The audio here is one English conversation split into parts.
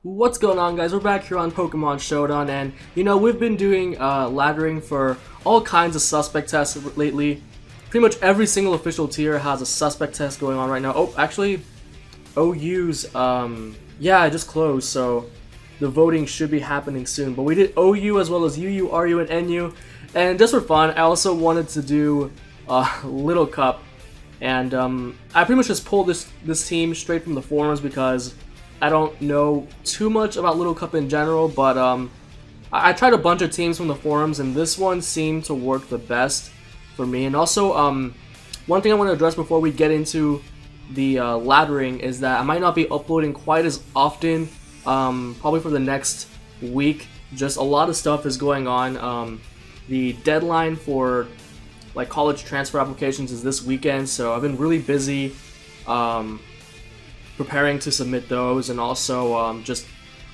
What's going on, guys? We're back here on Pokemon Showdown, and we've been doing laddering for all kinds of suspect tests lately. Pretty much every single official tier has a suspect test going on right now. Oh, actually, OU's yeah, I just closed, so the voting should be happening soon. But we did OU as well as UU, RU, and NU, and just for fun, I also wanted to do Little Cup, and I pretty much just pulled this team straight from the forums because I don't know too much about Little Cup in general, but I tried a bunch of teams from the forums, and this one seemed to work the best for me. And also, one thing I want to address before we get into the laddering is that I might not be uploading quite as often, probably for the next week. Just a lot of stuff is going on. The deadline for like college transfer applications is this weekend, so I've been really busy preparing to submit those, and also just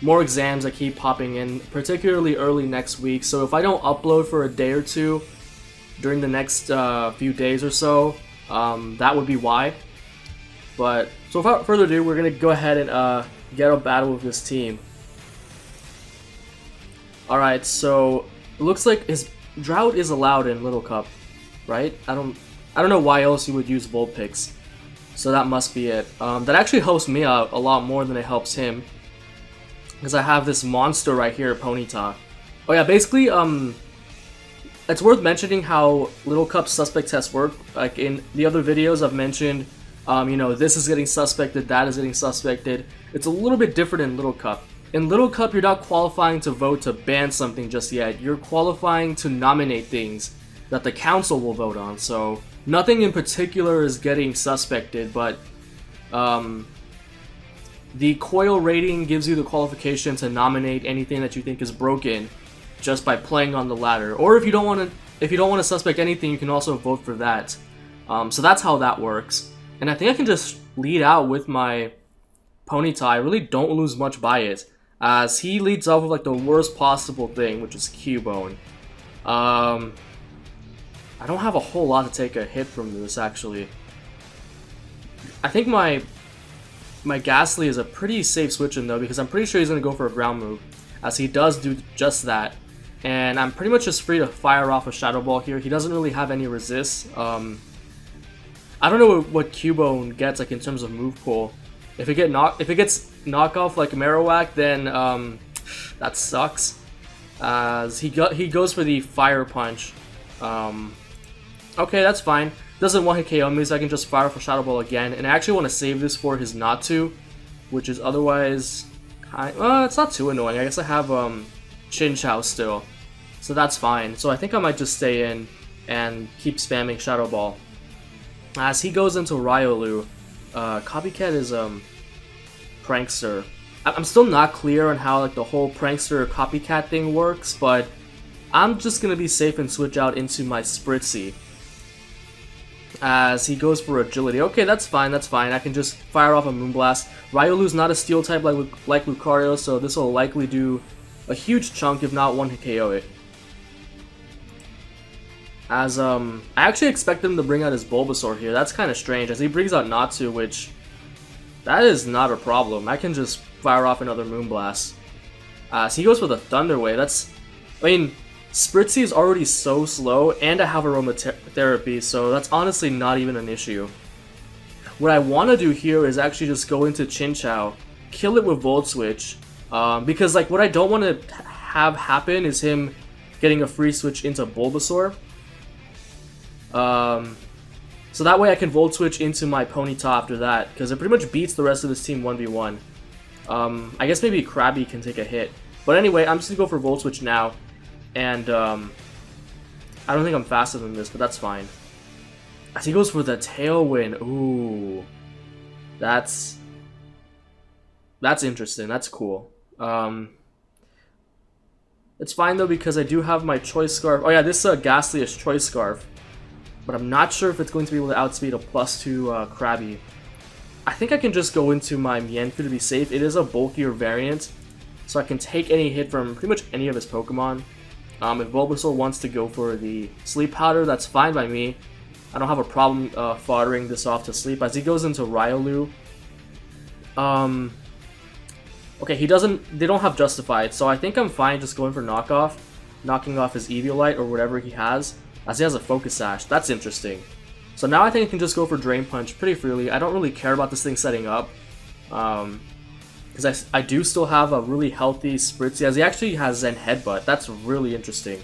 more exams that keep popping in, particularly early next week. So if I don't upload for a day or two during the next few days or so, that would be why. But so without further ado, we're gonna go ahead and get a battle with this team. Alright, so it looks like his Drought is allowed in Little Cup, right? I don't know why else you would use Vulpix. So that must be it. That actually helps me out a lot more than it helps him, because I have this monster right here, Ponyta. Oh yeah, basically, it's worth mentioning how Little Cup suspect tests work. Like in the other videos I've mentioned, this is getting suspected, that is getting suspected. It's a little bit different in Little Cup. In Little Cup, you're not qualifying to vote to ban something just yet. You're qualifying to nominate things that the council will vote on. So nothing in particular is getting suspected, but the coil rating gives you the qualification to nominate anything that you think is broken just by playing on the ladder. Or if you don't want to suspect anything, you can also vote for that. So that's how that works. And I think I can just lead out with my Ponyta. I really don't lose much by it, as he leads off with like the worst possible thing, which is Cubone. I don't have a whole lot to take a hit from this, actually. I think my Ghastly is a pretty safe switch in though, because I'm pretty sure he's going to go for a ground move, as he does do just that. And I'm pretty much just free to fire off a Shadow Ball here. He doesn't really have any resists. I don't know what Cubone gets like in terms of move pool. If it gets knockoff like Marowak, then that sucks. As he goes for the Fire Punch. Okay, that's fine. Doesn't one hit KO me, so I can just fire off a Shadow Ball again. And I actually want to save this for his not to, which is otherwise it's not too annoying. I guess I have Chinchou still, so that's fine. So I think I might just stay in and keep spamming Shadow Ball. As he goes into Riolu, Copycat is Prankster. I'm still not clear on how like the whole Prankster Copycat thing works, but I'm just gonna be safe and switch out into my Spritzee. As he goes for Agility. Okay, that's fine, that's fine. I can just fire off a Moonblast. Riolu's not a Steel type like Lucario, so this will likely do a huge chunk, if not one hit KO it. As I actually expect him to bring out his Bulbasaur here. That's kind of strange, as he brings out Natsu, which that is not a problem. I can just fire off another Moonblast. So he goes for the Thunder Wave. I mean, Spritzee is already so slow, and I have Aromatherapy, so that's honestly not even an issue. What I want to do here is actually just go into Chinchou, kill it with Volt Switch, because like what I don't want to have happen is him getting a free switch into Bulbasaur. So that way I can Volt Switch into my Ponyta after that, because it pretty much beats the rest of this team 1v1. I guess maybe Krabby can take a hit. But anyway, I'm just going to go for Volt Switch now. And I don't think I'm faster than this, but that's fine. As he goes for the Tailwind. Ooh. That's interesting. That's cool. It's fine though, because I do have my Choice Scarf. Oh yeah, this Ghastly is Choice Scarf. But I'm not sure if it's going to be able to outspeed a +2 Krabby. I think I can just go into my Mienfoo to be safe. It is a bulkier variant, so I can take any hit from pretty much any of his Pokemon. If Bulbasaur wants to go for the Sleep Powder, that's fine by me. I don't have a problem foddering this off to sleep. As he goes into Riolu, Okay, he doesn't. They don't have Justified, so I think I'm fine just going for knockoff, knocking off his Eviolite or whatever he has, as he has a Focus Sash. That's interesting. So now I think I can just go for Drain Punch pretty freely. I don't really care about this thing setting up, because I do still have a really healthy Spritzee, as he actually has Zen Headbutt. That's really interesting.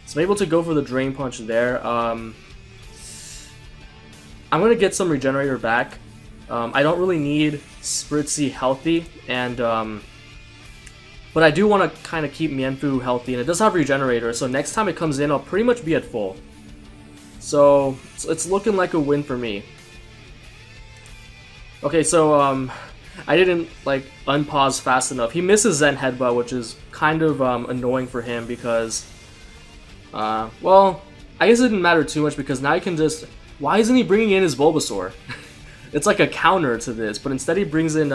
So I'm able to go for the Drain Punch there. I'm going to get some Regenerator back. I don't really need Spritzee healthy, and but I do want to kind of keep Mienfoo healthy, and it does have Regenerator, so next time it comes in, I'll pretty much be at full. So it's looking like a win for me. Okay, so I didn't like unpause fast enough. He misses Zen Headbutt, which is kind of annoying for him because, well, I guess it didn't matter too much because now he can just. Why isn't he bringing in his Bulbasaur? It's like a counter to this, but instead he brings in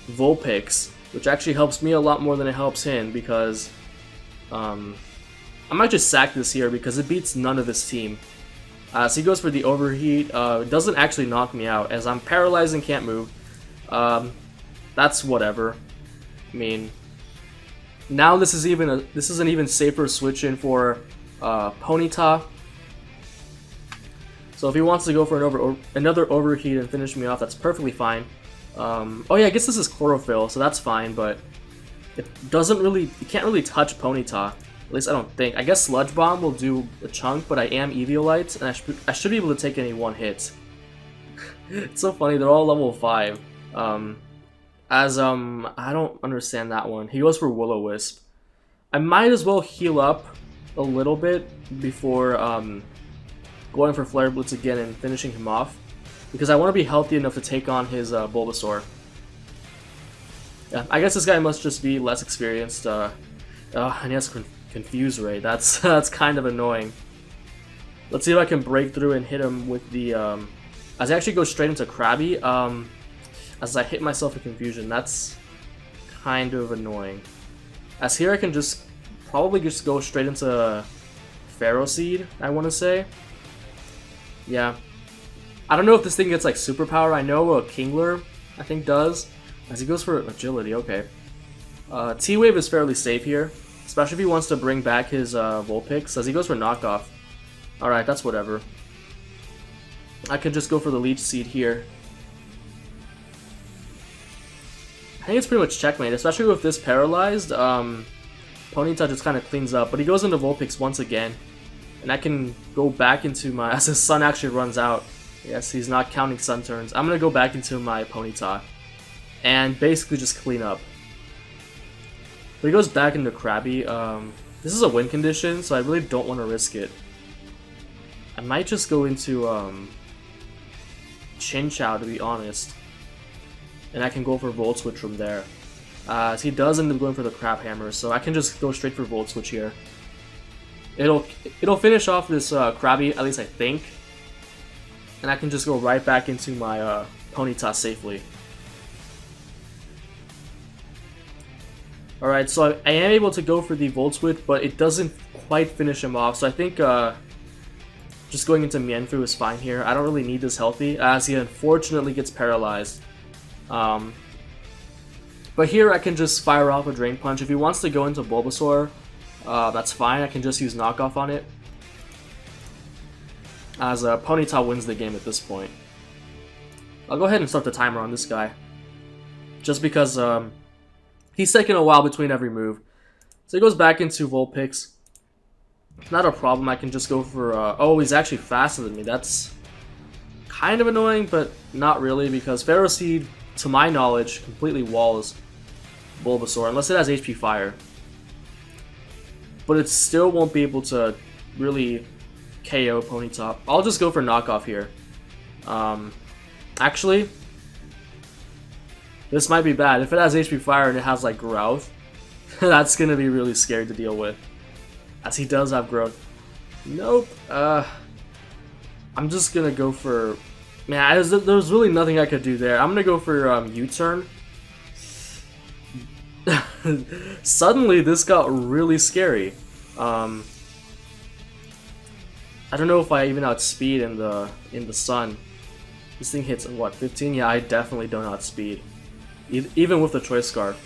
Vulpix, which actually helps me a lot more than it helps him because I might just sack this here because it beats none of his team. So he goes for the Overheat. It doesn't actually knock me out as I'm paralyzed and can't move. That's whatever. I mean, now this is an even safer switch in for Ponyta. So if he wants to go for another Overheat and finish me off, that's perfectly fine. Oh yeah, I guess this is Chlorophyll, so that's fine, but it can't really touch Ponyta. At least I don't think. I guess Sludge Bomb will do a chunk, but I am Eviolite, and I should be able to take any one hit. It's so funny, they're all level 5. I don't understand that one. He goes for Will-O-Wisp. I might as well heal up a little bit before going for Flare Blitz again and finishing him off, because I want to be healthy enough to take on his Bulbasaur. Yeah, I guess this guy must just be less experienced. And he has Confuse Ray. That's kind of annoying. Let's see if I can break through and hit him with the. As I actually go straight into Krabby. As I hit myself with Confusion, that's kind of annoying. As here I can just probably just go straight into Pharaoh Seed, I want to say. Yeah. I don't know if this thing gets like superpower. I know Kingler, I think, does. As he goes for Agility, okay. T-Wave is fairly safe here, especially if he wants to bring back his Vulpix, as he goes for Knockoff. Alright, that's whatever. I could just go for the Leech Seed here. I think it's pretty much checkmate, especially with this paralyzed. Ponyta just kind of cleans up, but he goes into Vulpix once again. And I can go back into my... As his sun actually runs out. Yes, he's not counting sun turns. I'm going to go back into my Ponyta. And basically just clean up. But he goes back into Krabby. This is a win condition, so I really don't want to risk it. I might just go into Chinchou, to be honest. And I can go for Volt Switch from there. So he does end up going for the Crab Hammer, so I can just go straight for Volt Switch here. It'll finish off this Krabby, at least I think. And I can just go right back into my Ponyta safely. Alright, so I am able to go for the Volt Switch, but it doesn't quite finish him off. So I think just going into Mienfoo is fine here. I don't really need this healthy, as he unfortunately gets paralyzed. But here I can just fire off a Drain Punch. If he wants to go into Bulbasaur, that's fine. I can just use Knockoff on it. As Ponyta wins the game at this point. I'll go ahead and start the timer on this guy. Just because he's taking a while between every move. So he goes back into Vulpix. Not a problem. I can just go for... oh, he's actually faster than me. That's kind of annoying, but not really, because Pharaoh Seed, to my knowledge, completely walls Bulbasaur, unless it has HP Fire. But it still won't be able to really KO Ponyta. I'll just go for Knockoff here. Actually, this might be bad. If it has HP Fire and it has like Growth, that's gonna be really scary to deal with. As he does have Growth. Nope. I'm just gonna go for... Man, there's really nothing I could do there. I'm gonna go for U-turn. Suddenly, this got really scary. I don't know if I even outspeed in the sun. This thing hits what, 15? Yeah, I definitely don't outspeed. even with the Choice Scarf.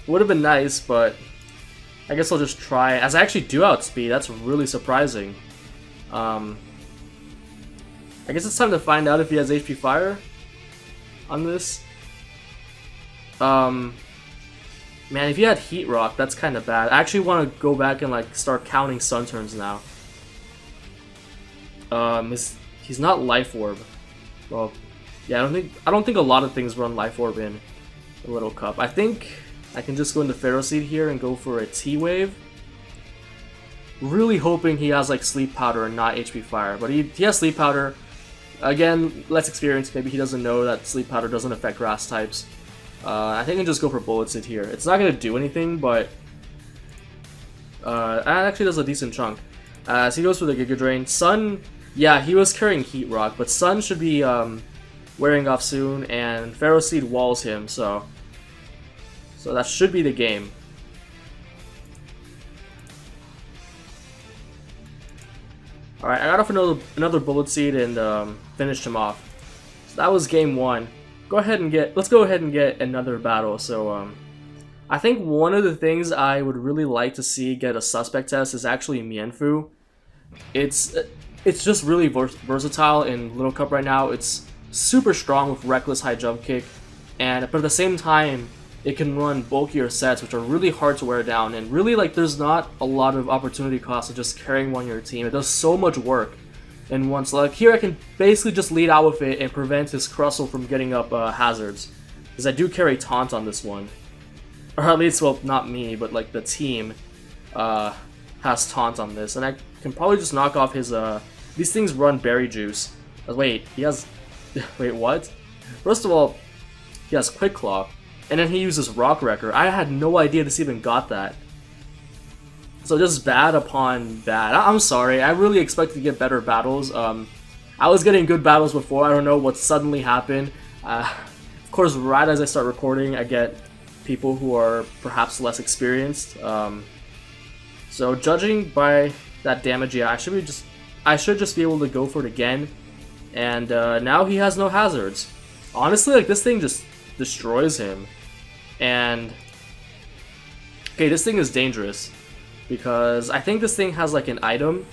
Would have been nice, but I guess I'll just try. As I actually do outspeed, that's really surprising. I guess it's time to find out if he has HP Fire on this. Man, if he had Heat Rock, that's kind of bad. I actually want to go back and like start counting Sun turns now. He's not Life Orb. Well, yeah, I don't think a lot of things run Life Orb in the Little Cup. I think I can just go into Pharaoh Seed here and go for a T-Wave. Really hoping he has like Sleep Powder and not HP Fire, but he has Sleep Powder. Again, less experience. Maybe he doesn't know that Sleep Powder doesn't affect grass types. I think I can just go for Bullet Seed here. It's not gonna do anything, but it actually does a decent chunk. So he goes for the Giga Drain. Sun, yeah, he was carrying Heat Rock, but Sun should be wearing off soon, and Pharaoh Seed walls him, so that should be the game. Alright, I got off another Bullet Seed and finished him off. So that was game 1. Let's go ahead and get another battle. So I think one of the things I would really like to see get a suspect test is actually Mienfoo. It's just really versatile in Little Cup right now. It's super strong with Reckless High Jump Kick, but at the same time, it can run bulkier sets, which are really hard to wear down, and really, like, there's not a lot of opportunity cost of just carrying one on your team. It does so much work in one select. Here I can basically just lead out with it and prevent his Crustle from getting up hazards, because I do carry Taunt on this one. Or at least, well, not me, but like the team has Taunt on this, and I can probably just knock off his, these things run Berry Juice. Wait, he has, wait, what? First of all, he has Quick Claw. And then he uses Rock Wrecker. I had no idea this even got that. So just bad upon bad. I'm sorry, I really expected to get better battles. I was getting good battles before, I don't know what suddenly happened. Of course, right as I start recording, I get people who are perhaps less experienced. So judging by that damage, yeah, I should just be able to go for it again. And now he has no hazards. Honestly, like, this thing just destroys him. And okay, this thing is dangerous because I think this thing has like an item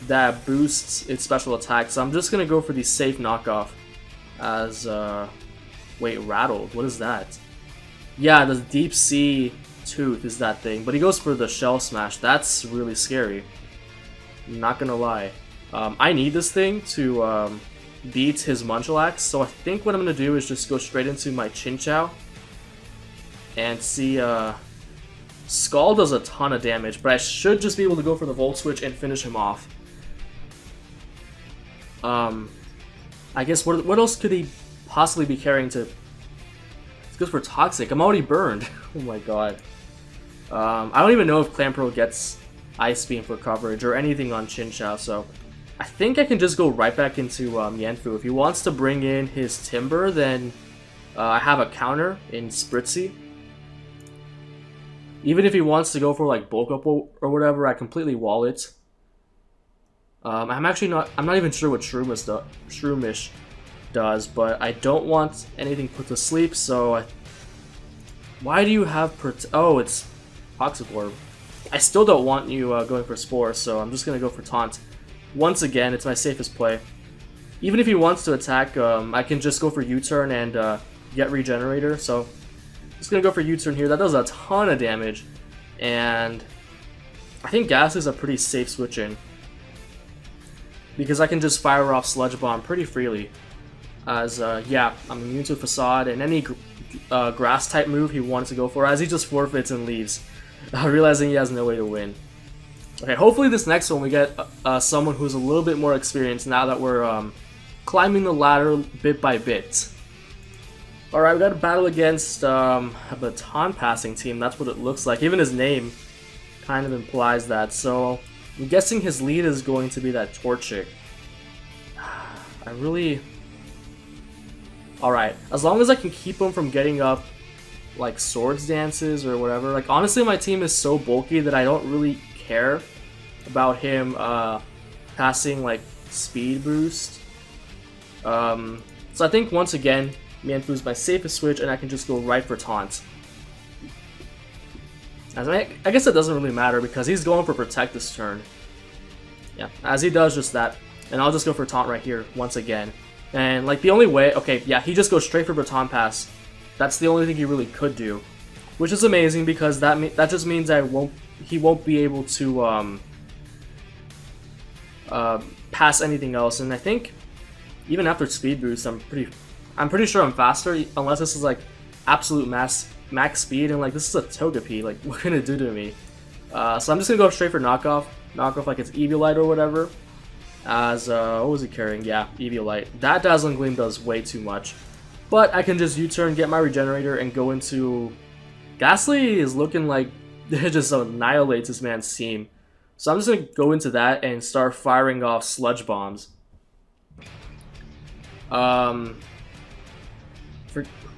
that boosts its special attack, so I'm just gonna go for the safe knockoff as wait, Rattled, what is that? Yeah, the Deep Sea Tooth is that thing, but he goes for the Shell Smash. That's really scary, I'm not gonna lie. I need this thing to beat his Munchlax, so I think what I'm gonna do is just go straight into my Chinchou and see. Scald does a ton of damage, but I should just be able to go for the Volt Switch and finish him off. I guess what else could he possibly be carrying to? It's good for Toxic. I'm already burned. Oh my god. I don't even know if Clamperl gets Ice Beam for coverage or anything on Chinchou, so I think I can just go right back into Mienfoo. If he wants to bring in his Timber, then I have a counter in Spritzee. Even if he wants to go for like Bulk Up or whatever, I completely wall it. I'm not even sure what Shroomish does, but I don't want anything put to sleep, so why do you have oh, it's Toxic Orb. I still don't want you going for Spore, so I'm just gonna go for Taunt. Once again, it's my safest play. Even if he wants to attack, I can just go for U-turn and get Regenerator, so just gonna go for U-turn here. That does a ton of damage, and I think Gas is a pretty safe switch in because I can just fire off Sludge Bomb pretty freely. As yeah, I'm immune to Facade and any grass type move he wants to go for, as he just forfeits and leaves, realizing he has no way to win. Okay, hopefully this next one we get someone who's a little bit more experienced now that we're climbing the ladder bit by bit. Alright, we got a battle against a baton passing team. That's what it looks like. Even his name kind of implies that. So I'm guessing his lead is going to be that Torchic. I really... Alright, as long as I can keep him from getting up like Swords Dances or whatever. Like, honestly, my team is so bulky that I don't really care about him passing like Speed Boost. So I think once again, Mienfu's my safest switch, and I can just go right for taunt. As I guess it doesn't really matter because he's going for protect this turn. Yeah, as he does just that. And I'll just go for taunt right here once again. And like the only way, okay, yeah, he just goes straight for baton pass. That's the only thing he really could do, which is amazing because that just means he won't be able to pass anything else. And I think even after speed boost, I'm pretty sure I'm faster unless this is like absolute max speed, and like this is a Togepi, like what can it do to me? So I'm just gonna go straight for knockoff like it's Eviolite or whatever. As what was he carrying? Yeah, Eviolite. That Dazzling Gleam does way too much, but I can just U-turn, get my regenerator, and go into. Ghastly is looking like it just annihilates this man's team, so I'm just gonna go into that and start firing off sludge bombs.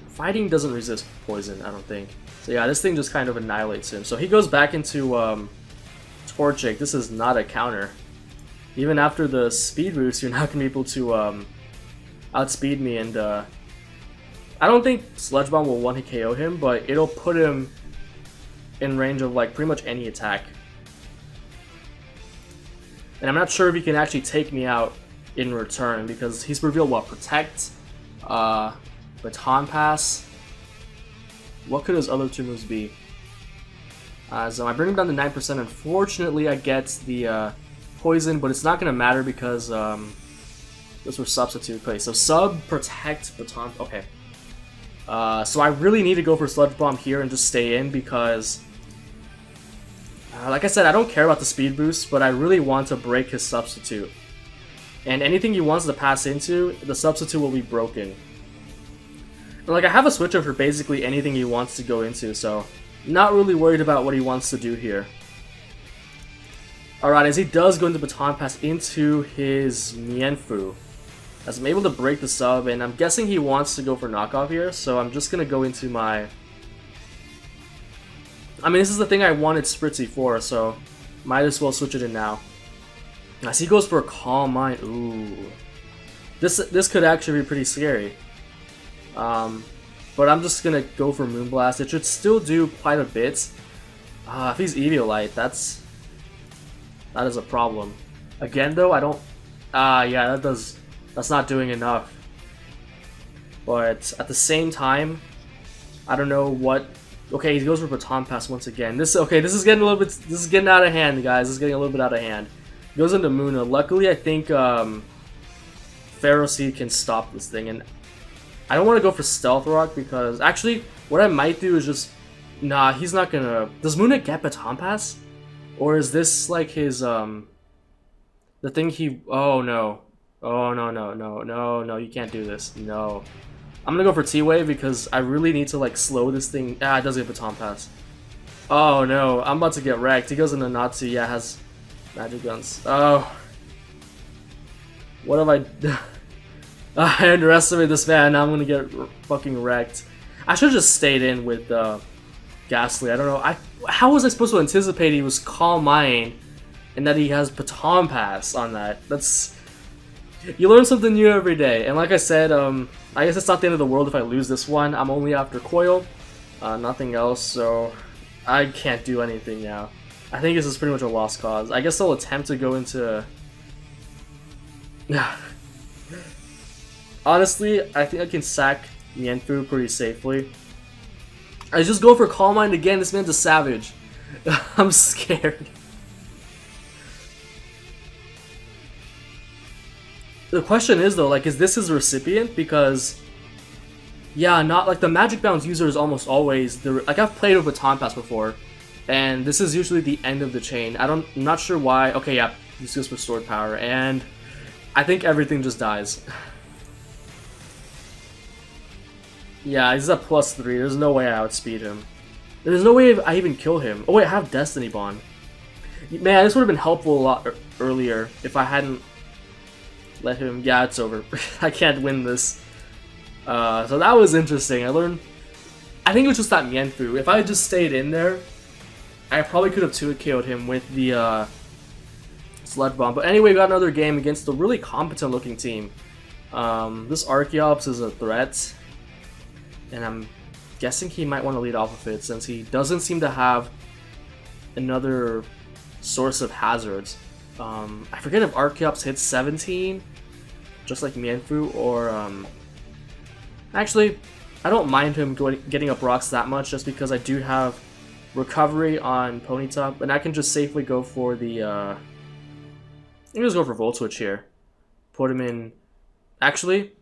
Fighting doesn't resist poison, I don't think. So yeah, this thing just kind of annihilates him. So he goes back into Torchic. This is not a counter. Even after the speed boost, you're not going to be able to outspeed me. And I don't think Sludge Bomb will 1-hit KO him, but it'll put him in range of like pretty much any attack. And I'm not sure if he can actually take me out in return because he's revealed what? Protect, Baton Pass. What could his other two moves be? So I bring him down to 9%. Unfortunately, I get the poison, but it's not going to matter because those were substitute plays. So sub, protect, baton. Okay. So I really need to go for Sludge Bomb here and just stay in because, like I said, I don't care about the speed boost, but I really want to break his substitute. And anything he wants to pass into, the substitute will be broken. And like I have a switcher for basically anything he wants to go into, so not really worried about what he wants to do here. Alright, as he does go into Baton Pass into his Mienfoo, as I'm able to break the sub, and I'm guessing he wants to go for knockoff here, so I'm just going to go into my... I mean, this is the thing I wanted Spritzee for, so might as well switch it in now. As he goes for a Calm Mind, ooh. This could actually be pretty scary. But I'm just gonna go for Moonblast. It should still do quite a bit. If he's Eviolite, that is a problem. Again though, I don't... yeah, that's not doing enough. But at the same time, I don't know what... Okay, he goes for Baton Pass once again. This is getting a little bit... This is getting out of hand, guys. This is getting a little bit out of hand. He goes into Munna. Luckily, I think Pharaoh Seed can stop this thing, and I don't want to go for Stealth Rock because actually, what I might do is just... Nah, he's not gonna... Does Munna get Baton Pass? Or is this like his, the thing he... Oh, no. Oh, no, you can't do this. No. I'm gonna go for T-Wave because I really need to, like, slow this thing... Ah, it does get Baton Pass. Oh, no. I'm about to get wrecked. He goes into Natsu. Yeah, has magic guns. Oh. What have I done? I underestimated this man. Now I'm gonna get fucking wrecked. I should have just stayed in with Ghastly. I don't know. How was I supposed to anticipate he was Calm Mind and that he has Baton Pass on that? That's... You learn something new every day. And like I said, I guess it's not the end of the world if I lose this one. I'm only after Coil, nothing else, so I can't do anything now. I think this is pretty much a lost cause. I guess I'll attempt to go into... Honestly, I think I can sack Mienfoo pretty safely. I just go for Calm Mind again. This man's a savage. I'm scared. The question is though, like, is this his recipient? Because, yeah, not like the Magic Bounce user is almost always the... Like, I've played with Baton Pass before, and this is usually the end of the chain. I'm not sure why. Okay, yeah, this is restored power, and I think everything just dies. Yeah, he's at +3. There's no way I outspeed him. There's no way I even kill him. Oh wait, I have Destiny Bond. Man, this would have been helpful a lot earlier if I hadn't let him... Yeah, it's over. I can't win this. So that was interesting. I learned... I think it was just that Mienfoo. If I had just stayed in there, I probably could have 2-hit KO'd him with the Sludge Bomb. But anyway, we got another game against a really competent looking team. This Archeops is a threat. and I'm guessing he might want to lead off with it since he doesn't seem to have another source of hazards. I forget if Archeops hits 17, just like Mienfoo, or actually, I don't mind him getting up rocks that much just because I do have recovery on Ponyta, and I can just safely go for the I can just go for Volt Switch here. Put him in. Actually,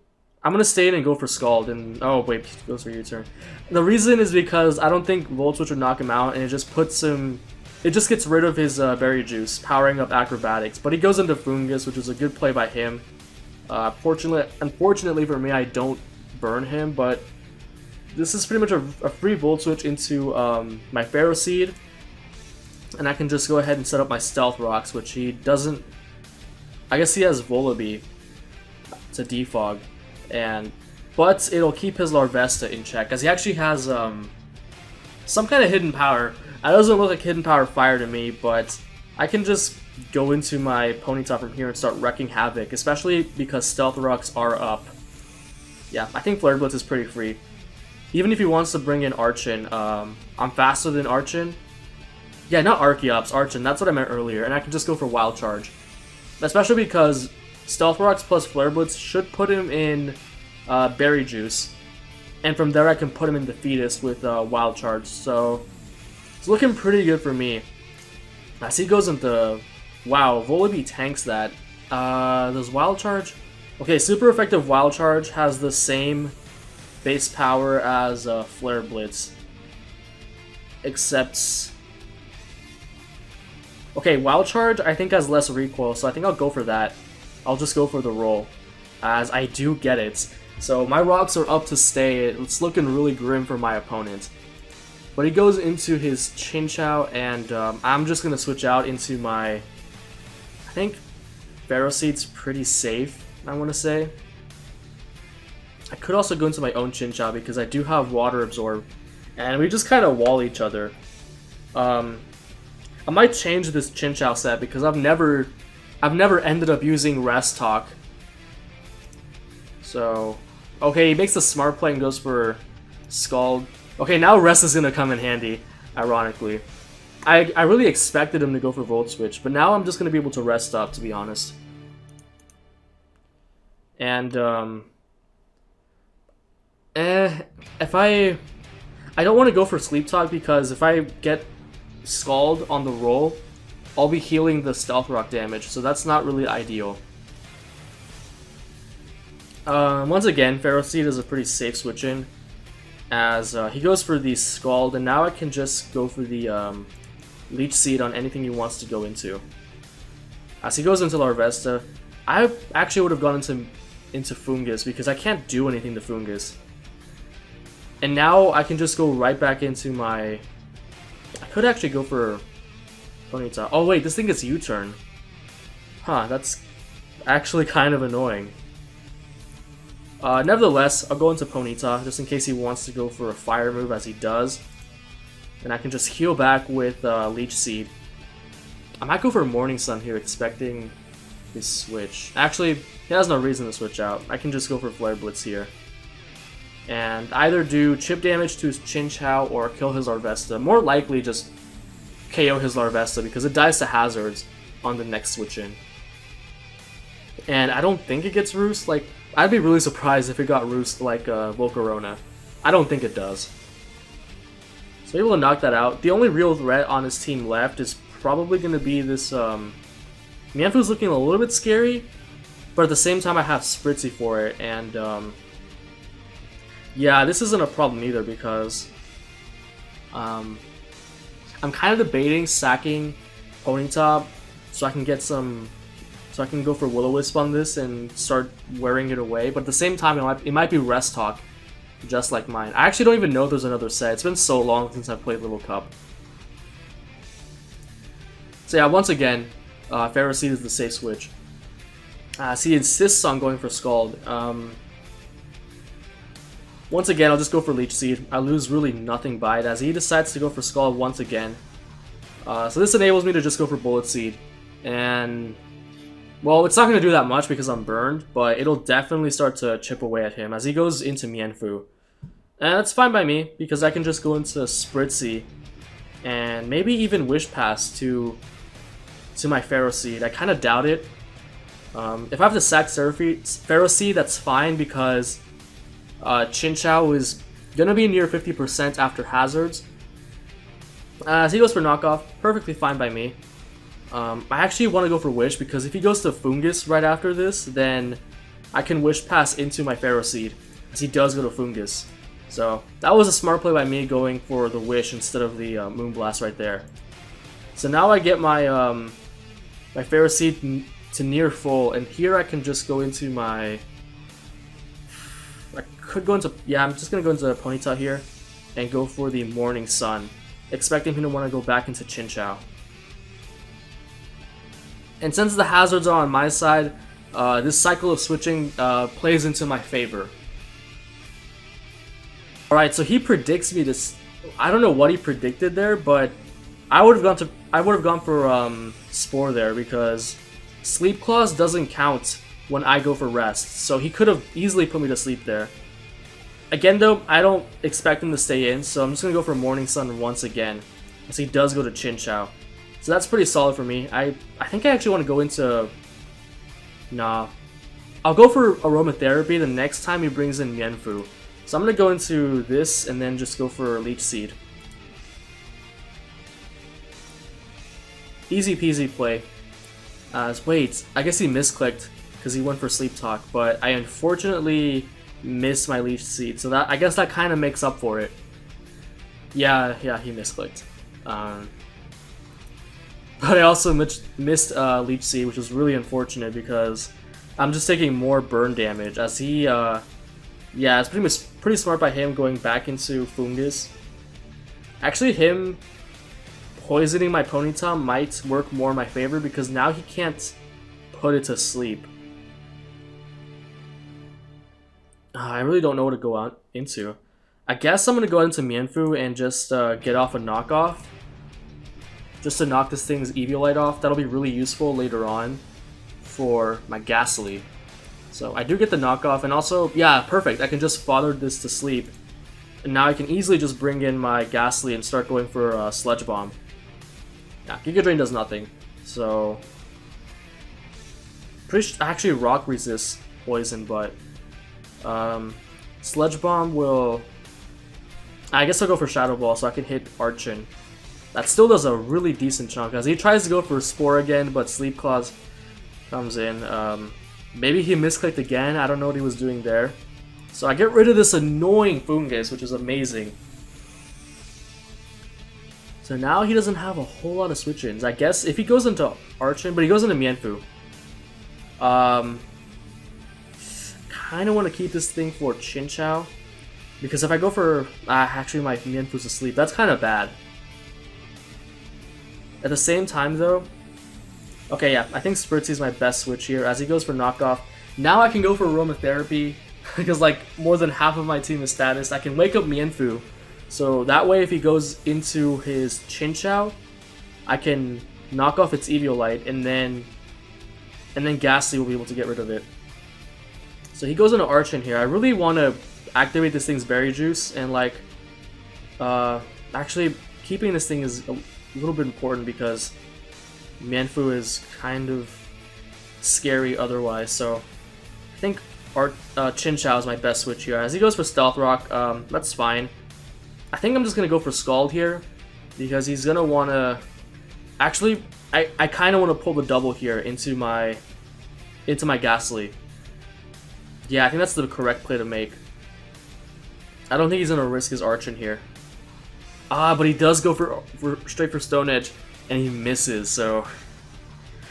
I'm gonna stay in and go for Scald, and oh wait, he goes for U-turn. The reason is because I don't think Volt Switch would knock him out, and it just puts him. It just gets rid of his Berry Juice, powering up Acrobatics. But he goes into Foongus, which is a good play by him. Unfortunately for me, I don't burn him, but this is pretty much a free Volt Switch into my Pharaoh Seed, and I can just go ahead and set up my Stealth Rocks, which he doesn't. I guess he has Volibee to defog, but it'll keep his Larvesta in check, as he actually has some kind of hidden power. It doesn't look like hidden power fire to me, but I can just go into my Ponyta from here and start wrecking havoc, especially because Stealth Rocks are up. Yeah, I think Flare Blitz is pretty free. Even if he wants to bring in Archon, I'm faster than Archon. Yeah, not Archeops, Archon, that's what I meant earlier, and I can just go for Wild Charge. Especially because Stealth Rocks plus Flare Blitz should put him in Berry Juice, and from there I can put him in the Fetus with Wild Charge, so it's looking pretty good for me. As he goes into... Wow, Volibee tanks that. Does Wild Charge... Okay, super effective Wild Charge has the same base power as Flare Blitz, except... Okay, Wild Charge I think has less recoil, so I think I'll go for that. I'll just go for the roll, as I do get it. So my rocks are up to stay. It's looking really grim for my opponent. But he goes into his Chinchou, and I'm just going to switch out into my... I think Pharaoh Seed's pretty safe, I want to say. I could also go into my own Chinchou because I do have Water Absorb, and we just kind of wall each other. I might change this Chinchou set because I've never ended up using Rest Talk. So, okay, he makes the smart play and goes for Scald. Okay, now Rest is gonna come in handy, ironically. I really expected him to go for Volt Switch, but now I'm just gonna be able to rest up, to be honest. And if I don't want to go for Sleep Talk because if I get Scald on the roll, I'll be healing the Stealth Rock damage, so that's not really ideal. Once again, Pharaoh Seed is a pretty safe switch in, as he goes for the Scald, and now I can just go for the Leech Seed on anything he wants to go into. As he goes into Larvesta, I actually would have gone into Foongus because I can't do anything to Foongus. And now I can just go right back into my... I could actually go for Ponyta. Oh wait, this thing gets U-turn. Huh, that's actually kind of annoying. Nevertheless, I'll go into Ponyta just in case he wants to go for a fire move, as he does. And I can just heal back with Leech Seed. I might go for Morning Sun here, expecting his switch. Actually, he has no reason to switch out. I can just go for Flare Blitz here. And either do chip damage to his Chinchou or kill his Larvesta. More likely just KO his Larvesta because it dies to hazards on the next switch in. And I don't think it gets Roost. Like, I'd be really surprised if it got Roost like Volcarona. I don't think it does. So able to knock that out. The only real threat on his team left is probably going to be this... Mienfoo's looking a little bit scary, but at the same time I have Spritzee for it, and yeah, this isn't a problem either because I'm kind of debating sacking Ponyta so I can get some... So I can go for Will-O-Wisp on this and start wearing it away, but at the same time it might be Rest Talk, just like mine. I actually don't even know there's another set. It's been so long since I've played Little Cup. So yeah, once again, Pharaoh Seed is the safe switch. So he insists on going for Scald. Once again, I'll just go for Leech Seed. I lose really nothing by it, as he decides to go for Scald once again. So this enables me to just go for Bullet Seed. And... well, it's not going to do that much because I'm burned, but it'll definitely start to chip away at him as he goes into Mienfoo. And that's fine by me, because I can just go into Spritzee and maybe even Wish Pass to my Pharaoh Seed. I kind of doubt it. If I have to sack Pharaoh Seed, that's fine, because Chinchou is gonna be near 50% after hazards. As he goes for knockoff, perfectly fine by me. I actually want to go for Wish, because if he goes to Foongus right after this, then I can Wish Pass into my Pharaoh Seed, as he does go to Foongus. So that was a smart play by me, going for the Wish instead of the Moonblast right there. So now I get my my Pharaoh Seed to near full, and here I can just go into my... I could go into... yeah, I'm just going to go into Ponyta here and go for the Morning Sun, expecting him to want to go back into Chinchou. And since the hazards are on my side, this cycle of switching plays into my favor. Alright, so he predicts me this... I don't know what he predicted there, but I would have gone for Spore there, because Sleep Clause doesn't count when I go for Rest, so he could have easily put me to sleep there. Again though, I don't expect him to stay in, so I'm just going to go for Morning Sun once again, as he does go to Chinchou. So that's pretty solid for me. I think I actually want to go into... Nah. I'll go for Aromatherapy the next time he brings in Mienfoo. So I'm going to go into this and then just go for Leech Seed. Easy peasy play. Wait, I guess he misclicked because he went for Sleep Talk, but I unfortunately missed my Leech Seed, so that I guess that kind of makes up for it. Yeah, he misclicked. But I also missed Leech Seed, which was really unfortunate because I'm just taking more burn damage as he, yeah, it's pretty smart by him going back into Foongus. Actually, him poisoning my Ponyta might work more in my favor because now he can't put it to sleep. I really don't know what to go out into. I guess I'm going to go into Mienfoo and just get off a knockoff. Just to knock this thing's Eviolite off. That'll be really useful later on for my Ghastly. So I do get the knockoff, and also, yeah, perfect. I can just fodder this to sleep. And now I can easily just bring in my Ghastly and start going for Sludge Bomb. Yeah, Giga Drain does nothing. So, actually Rock resists Poison, but Sludge Bomb will... I guess I'll go for Shadow Ball so I can hit Archon. That still does a really decent chunk, as he tries to go for Spore again, but Sleep Clause comes in. Maybe he misclicked again, I don't know what he was doing there. So I get rid of this annoying Foongus, which is amazing. So now he doesn't have a whole lot of switch-ins. I guess if he goes into Archon, but he goes into Mienfoo. Kind of want to keep this thing for Chinchou, because if I go for... actually my Mienfoo's asleep, that's kind of bad. At the same time though... Okay, yeah, I think Spritzee is my best switch here, as he goes for knockoff. Now I can go for Aromatherapy, because like more than half of my team is status. I can wake up Mienfoo, so that way if he goes into his Chinchou, I can knock off its Eviolite, and then Ghastly will be able to get rid of it. So he goes into Archon here. I really want to activate this thing's Berry Juice, and like, actually keeping this thing is a little bit important because Mienfoo is kind of scary otherwise, so I think Chinchou is my best switch here. As he goes for Stealth Rock, that's fine. I think I'm just going to go for Scald here, because he's going to want to... Actually, I kind of want to pull the double here into my Ghastly. Yeah, I think that's the correct play to make. I don't think he's going to risk his Archon here. But he does go for straight for Stone Edge, and he misses, so...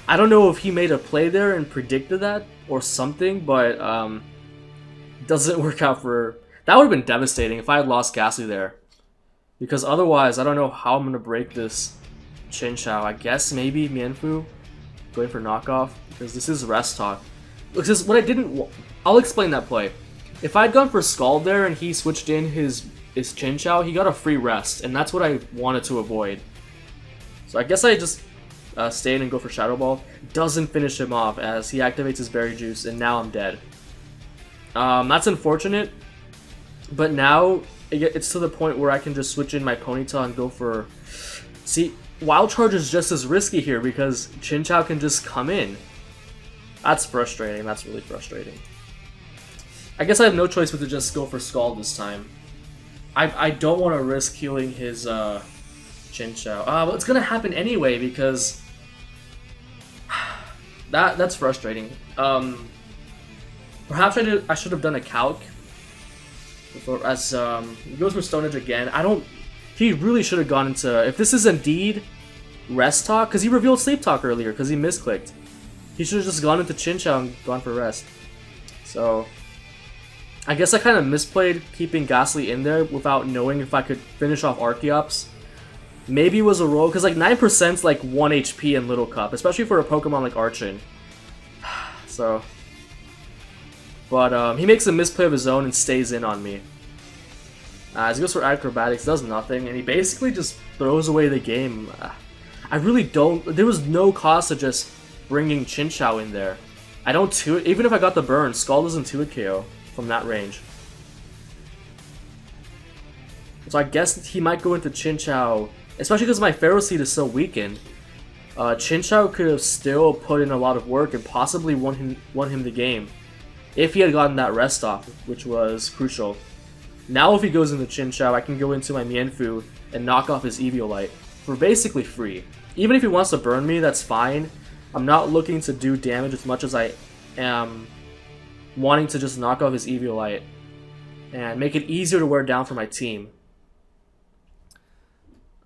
I don't know if he made a play there and predicted that, or something, but, doesn't work out for... That would have been devastating if I had lost Ghastly there. Because otherwise, I don't know how I'm going to break this Chinchou. I guess maybe Mienfoo going for knockoff, because this is Rest Talk. Because what I didn't... I'll explain that play. If I had gone for Scald there and he switched in his Chinchou, he got a free rest, and that's what I wanted to avoid. So I guess I just stay in and go for Shadow Ball. Doesn't finish him off as he activates his Berry Juice, and now I'm dead. That's unfortunate, but now it's to the point where I can just switch in my Ponyta and go for... See, Wild Charge is just as risky here because Chinchou can just come in. That's frustrating. That's really frustrating. I guess I have no choice but to just go for Scald this time. I don't want to risk healing his Chinchou. But it's gonna happen anyway because that's frustrating. Perhaps I should have done a calc. As he goes for Stone Edge again. He really should have gone into, if this is indeed Rest Talk, because he revealed Sleep Talk earlier because he misclicked. He should have just gone into Chinchou and gone for Rest. So I guess I kind of misplayed keeping Ghastly in there without knowing if I could finish off Archeops. Maybe it was a roll, because like 9% is like 1 HP in Little Cup, especially for a Pokemon like Archon. So, but he makes a misplay of his own and stays in on me. As he goes for Acrobatics, does nothing, and he basically just throws away the game. I really don't... There was no cost to just bringing Chinchou in there. I don't 2-hit... Even if I got the burn, Scald doesn't 2-hit KO from that range. So I guess he might go into Chinchou, especially because my Pharaoh Seed is so weakened. Chinchou could have still put in a lot of work and possibly won him the game if he had gotten that rest off, which was crucial. Now if he goes into Chinchou, I can go into my Mienfoo and knock off his Eviolite for basically free. Even if he wants to burn me, that's fine. I'm not looking to do damage as much as I am wanting to just knock off his Eviolite and make it easier to wear down for my team.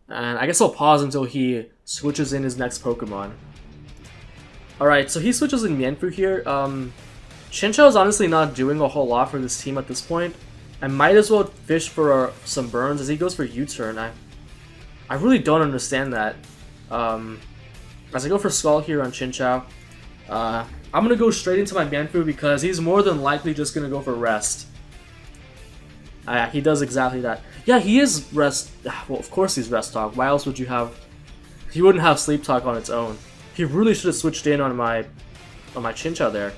And I guess I'll pause until he switches in his next Pokemon. Alright, so he switches in Mienfoo here. Chinchou is honestly not doing a whole lot for this team at this point. I might as well fish for some burns as he goes for U-turn. I really don't understand that. As I go for Skull here on Chinchou, I'm going to go straight into my Mienfoo because he's more than likely just going to go for Rest. He does exactly that. Yeah, he is Rest... Well, of course he's Rest Talk. Why else would you have... He wouldn't have Sleep Talk on its own. He really should have switched in on my Chinchou there.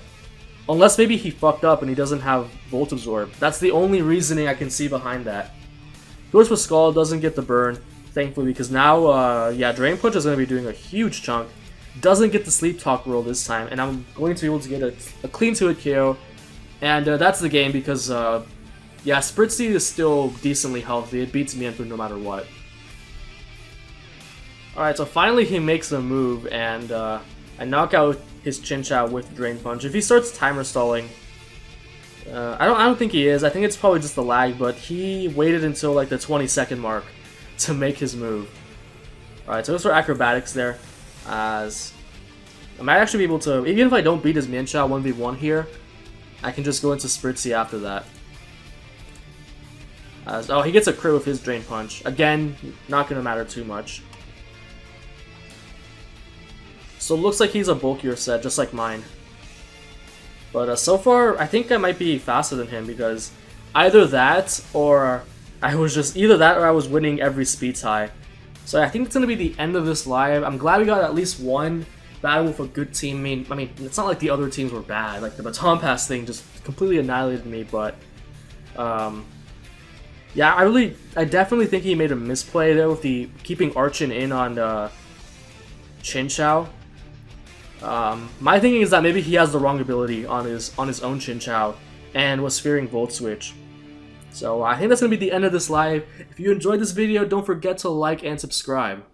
Unless maybe he fucked up and he doesn't have Volt Absorb. That's the only reasoning I can see behind that. Goes for Skull, doesn't get the burn, thankfully, because now, yeah, Drain Punch is going to be doing a huge chunk. Doesn't get the Sleep Talk roll this time, and I'm going to be able to get a clean 2-hit KO. And that's the game because, yeah, Spritzee is still decently healthy. It beats Mienfoo no matter what. Alright, so finally he makes a move, and I knock out his Chinchou with Drain Punch. If he starts timer stalling, I don't think he is. I think it's probably just the lag, but he waited until like the 20-second mark to make his move. Alright, so goes for Acrobatics there, as I might actually be able to, even if I don't beat his Mienshao 1v1 here, I can just go into Spritzee after that. Oh, he gets a crit with his Drain Punch. Again, not going to matter too much. So it looks like he's a bulkier set, just like mine. But so far, I think I might be faster than him because either that or I was winning every speed tie. So I think it's going to be the end of this live. I'm glad we got at least one battle with a good team. I mean, it's not like the other teams were bad. Like the Baton Pass thing just completely annihilated me, but yeah, I definitely think he made a misplay there with the keeping Archon in on Chinchou. My thinking is that maybe he has the wrong ability on his own Chinchou and was fearing Volt Switch. So I think that's going to be the end of this live. If you enjoyed this video, don't forget to like and subscribe.